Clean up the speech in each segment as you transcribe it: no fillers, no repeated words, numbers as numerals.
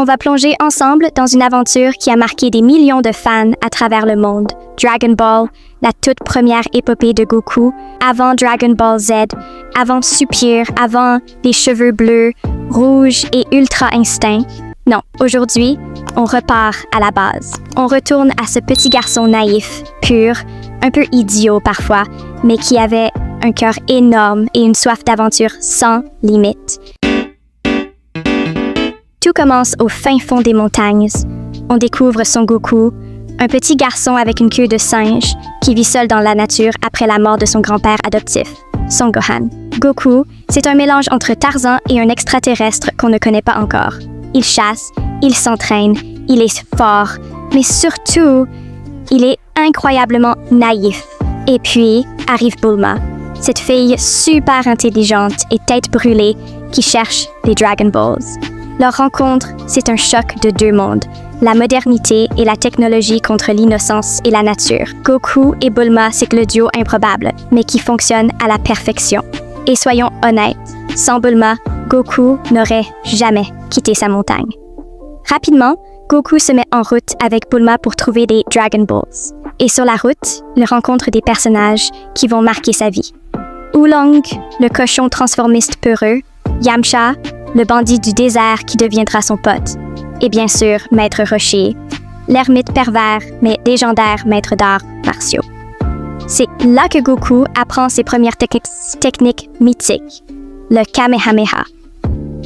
On va plonger ensemble dans une aventure qui a marqué des millions de fans à travers le monde. Dragon Ball, la toute première épopée de Goku, avant Dragon Ball Z, avant Super, avant les cheveux bleus, rouges et Ultra Instinct. Non, aujourd'hui, on repart à la base. On retourne à ce petit garçon naïf, pur, un peu idiot parfois, mais qui avait un cœur énorme et une soif d'aventure sans limite. Tout commence au fin fond des montagnes. On découvre Son Goku, un petit garçon avec une queue de singe qui vit seul dans la nature après la mort de son grand-père adoptif, Son Gohan. Goku, c'est un mélange entre Tarzan et un extraterrestre qu'on ne connaît pas encore. Il chasse, il s'entraîne, il est fort, mais surtout, il est incroyablement naïf. Et puis arrive Bulma, cette fille super intelligente et tête brûlée qui cherche les Dragon Balls. Leur rencontre, c'est un choc de deux mondes, la modernité et la technologie contre l'innocence et la nature. Goku et Bulma, c'est le duo improbable, mais qui fonctionne à la perfection. Et soyons honnêtes, sans Bulma, Goku n'aurait jamais quitté sa montagne. Rapidement, Goku se met en route avec Bulma pour trouver des Dragon Balls. Et sur la route, il rencontre des personnages qui vont marquer sa vie. Oolong, le cochon transformiste peureux, Yamcha, le bandit du désert qui deviendra son pote, et bien sûr Maître Rocher, l'ermite pervers mais légendaire maître d'arts martiaux. C'est là que Goku apprend ses premières techniques mythiques, le Kamehameha.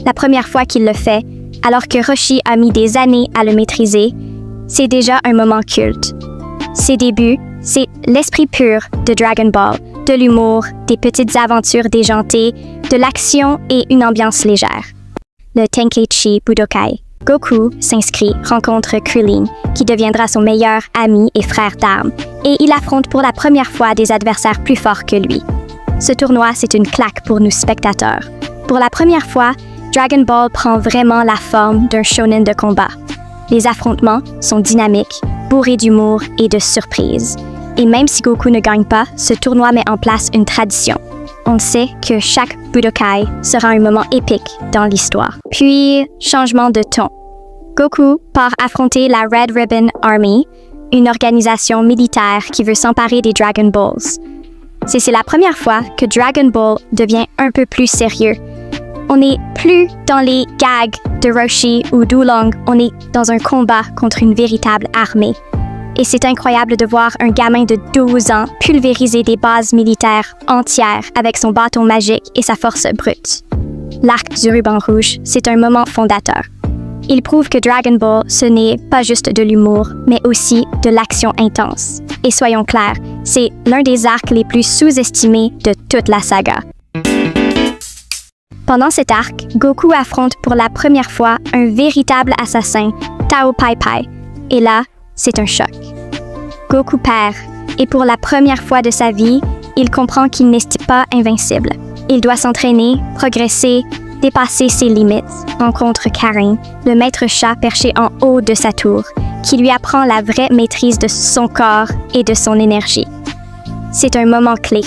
La première fois qu'il le fait, alors que Roshi a mis des années à le maîtriser, c'est déjà un moment culte. Ses débuts, c'est l'esprit pur de Dragon Ball, de l'humour, des petites aventures déjantées, de l'action et une ambiance légère. Le Tenkaichi Budokai. Goku s'inscrit, rencontre Krillin, qui deviendra son meilleur ami et frère d'armes, et il affronte pour la première fois des adversaires plus forts que lui. Ce tournoi, c'est une claque pour nous spectateurs. Pour la première fois, Dragon Ball prend vraiment la forme d'un shonen de combat. Les affrontements sont dynamiques, bourrés d'humour et de surprises. Et même si Goku ne gagne pas, ce tournoi met en place une tradition. On sait que chaque Budokai sera un moment épique dans l'histoire. Puis, changement de ton. Goku part affronter la Red Ribbon Army, une organisation militaire qui veut s'emparer des Dragon Balls. C'est la première fois que Dragon Ball devient un peu plus sérieux. On n'est plus dans les gags de Roshi ou d'Oolong, on est dans un combat contre une véritable armée. Et c'est incroyable de voir un gamin de 12 ans pulvériser des bases militaires entières avec son bâton magique et sa force brute. L'arc du ruban rouge, c'est un moment fondateur. Il prouve que Dragon Ball, ce n'est pas juste de l'humour, mais aussi de l'action intense. Et soyons clairs, c'est l'un des arcs les plus sous-estimés de toute la saga. Pendant cet arc, Goku affronte pour la première fois un véritable assassin, Tao Pai Pai. Et là, c'est un choc. Goku perd, et pour la première fois de sa vie, il comprend qu'il n'est pas invincible. Il doit s'entraîner, progresser, dépasser ses limites. Rencontre Karin, le maître chat perché en haut de sa tour, qui lui apprend la vraie maîtrise de son corps et de son énergie. C'est un moment clé.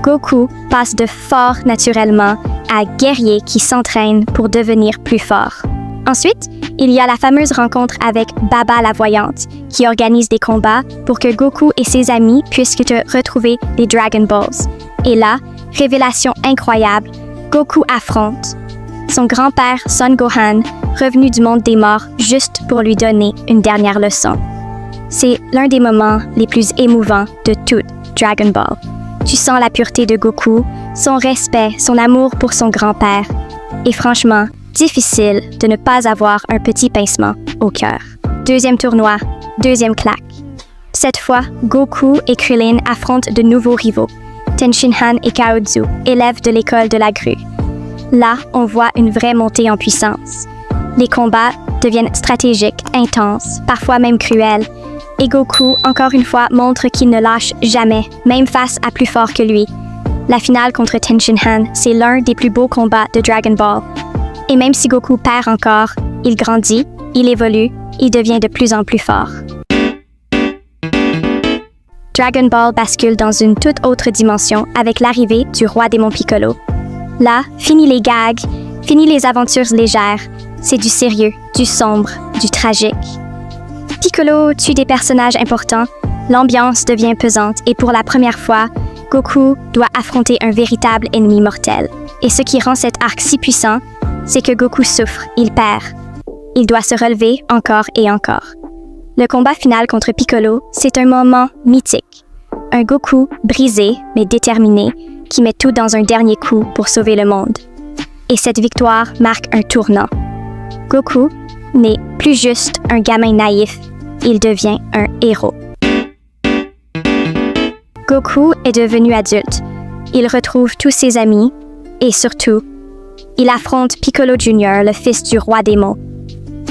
Goku passe de fort naturellement à guerrier qui s'entraîne pour devenir plus fort. Ensuite, il y a la fameuse rencontre avec Baba la Voyante, qui organise des combats pour que Goku et ses amis puissent retrouver les Dragon Balls. Et là, révélation incroyable, Goku affronte son grand-père Son Gohan, revenu du monde des morts juste pour lui donner une dernière leçon. C'est l'un des moments les plus émouvants de toute Dragon Ball. Tu sens la pureté de Goku, son respect, son amour pour son grand-père. Et franchement, difficile de ne pas avoir un petit pincement au cœur. Deuxième tournoi, deuxième claque. Cette fois, Goku et Krillin affrontent de nouveaux rivaux, Tenshinhan et Kaozu, élèves de l'école de la grue. Là, on voit une vraie montée en puissance. Les combats deviennent stratégiques, intenses, parfois même cruels. Et Goku, encore une fois, montre qu'il ne lâche jamais, même face à plus fort que lui. La finale contre Tenshinhan, c'est l'un des plus beaux combats de Dragon Ball. Et même si Goku perd encore, il grandit, il évolue, il devient de plus en plus fort. Dragon Ball bascule dans une toute autre dimension avec l'arrivée du roi démon Piccolo. Là, fini les gags, fini les aventures légères, c'est du sérieux, du sombre, du tragique. Piccolo tue des personnages importants, l'ambiance devient pesante et pour la première fois, Goku doit affronter un véritable ennemi mortel. Et ce qui rend cet arc si puissant, c'est que Goku souffre, il perd. Il doit se relever encore et encore. Le combat final contre Piccolo, c'est un moment mythique. Un Goku brisé mais déterminé qui met tout dans un dernier coup pour sauver le monde. Et cette victoire marque un tournant. Goku n'est plus juste un gamin naïf, il devient un héros. Goku est devenu adulte. Il retrouve tous ses amis et surtout, il affronte Piccolo Jr., le fils du roi démon.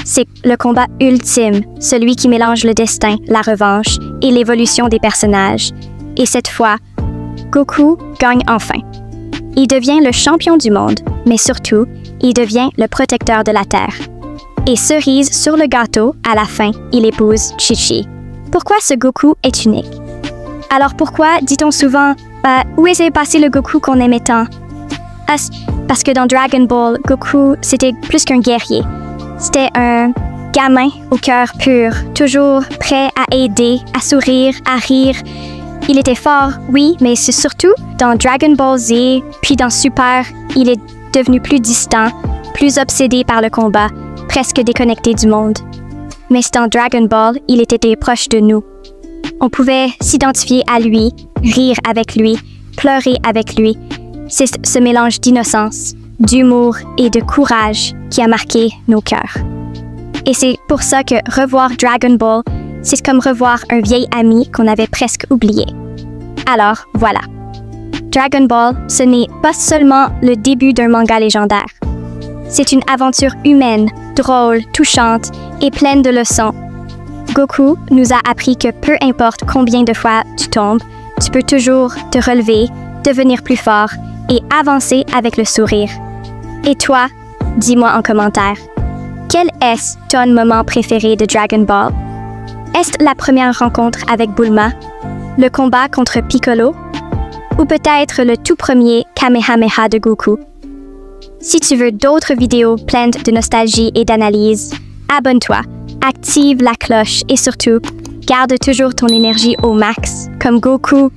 C'est le combat ultime, celui qui mélange le destin, la revanche et l'évolution des personnages. Et cette fois, Goku gagne enfin. Il devient le champion du monde, mais surtout, il devient le protecteur de la Terre. Et cerise sur le gâteau, à la fin, il épouse Chi-Chi. Pourquoi ce Goku est unique? Alors pourquoi dit-on souvent « Où est passé le Goku qu'on aimait tant ?» Parce que dans Dragon Ball, Goku, c'était plus qu'un guerrier. C'était un gamin au cœur pur, toujours prêt à aider, à sourire, à rire. Il était fort, oui, mais c'est surtout dans Dragon Ball Z, puis dans Super, il est devenu plus distant, plus obsédé par le combat, presque déconnecté du monde. Mais dans Dragon Ball, il était proche de nous. On pouvait s'identifier à lui, rire avec lui, pleurer avec lui. C'est ce mélange d'innocence, d'humour et de courage qui a marqué nos cœurs. Et c'est pour ça que revoir Dragon Ball, c'est comme revoir un vieil ami qu'on avait presque oublié. Alors, voilà. Dragon Ball, ce n'est pas seulement le début d'un manga légendaire. C'est une aventure humaine, drôle, touchante et pleine de leçons. Goku nous a appris que peu importe combien de fois tu tombes, tu peux toujours te relever, devenir plus fort et avancer avec le sourire. Et toi, dis-moi en commentaire, quel est ton moment préféré de Dragon Ball? Est-ce la première rencontre avec Bulma, le combat contre Piccolo, ou peut-être le tout premier Kamehameha de Goku? Si tu veux d'autres vidéos pleines de nostalgie et d'analyse, abonne-toi, active la cloche et surtout, garde toujours ton énergie au max, comme Goku